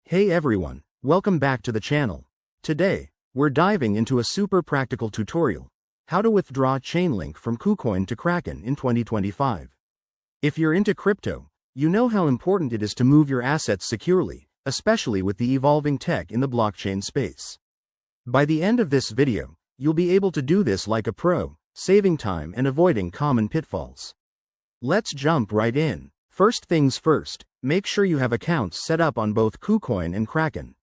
Hey everyone, welcome back to the channel. Today, we're diving into a super practical tutorial, how to withdraw Chainlink from KuCoin to Kraken in 2025. If you're into crypto, you know how important it is to move your assets securely, especially with the evolving tech in the blockchain space. By the end of this video, you'll be able to do this like a pro, saving time and avoiding common pitfalls. Let's jump right in. First things first, make sure you have accounts set up on both KuCoin and Kraken.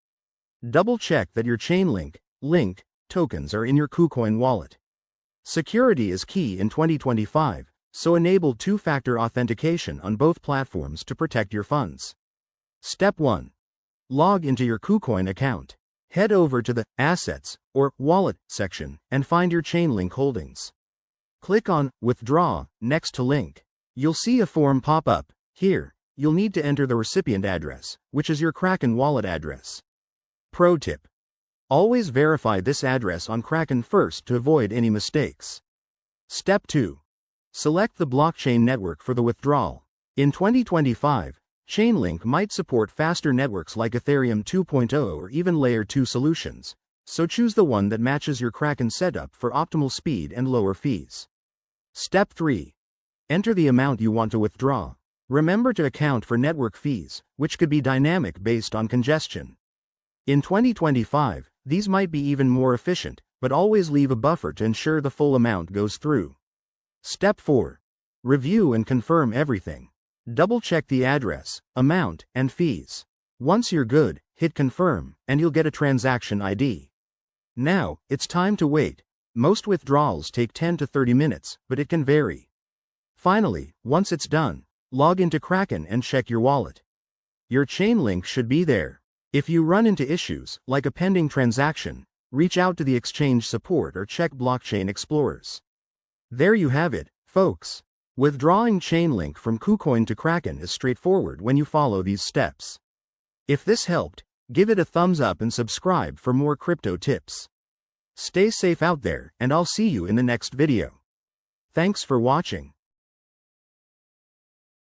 Double-check that your Chainlink, Link, tokens are in your KuCoin wallet. Security is key in 2025, so enable two-factor authentication on both platforms to protect your funds. Step 1. Log into your KuCoin account. Head over to the Assets or Wallet section and find your Chainlink holdings. Click on Withdraw next to Link. You'll see a form pop up. Here, you'll need to enter the recipient address, which is your Kraken wallet address. Pro tip: always verify this address on Kraken first to avoid any mistakes. Step 2. Select the blockchain network for the withdrawal. In 2025, Chainlink might support faster networks like Ethereum 2.0 or even Layer 2 solutions, so choose the one that matches your Kraken setup for optimal speed and lower fees. Step 3. Enter the amount you want to withdraw. Remember to account for network fees, which could be dynamic based on congestion. In 2025, these might be even more efficient, but always leave a buffer to ensure the full amount goes through. Step 4. Review and confirm everything. Double-check the address, amount, and fees. Once you're good, hit confirm, and you'll get a transaction ID. Now, it's time to wait. Most withdrawals take 10 to 30 minutes, but it can vary. Finally, once it's done, log into Kraken and check your wallet. Your Chainlink should be there. If you run into issues, like a pending transaction, reach out to the exchange support or check Blockchain Explorers. There you have it, folks. Withdrawing Chainlink from KuCoin to Kraken is straightforward when you follow these steps. If this helped, give it a thumbs up and subscribe for more crypto tips. Stay safe out there, and I'll see you in the next video. Thanks for watching.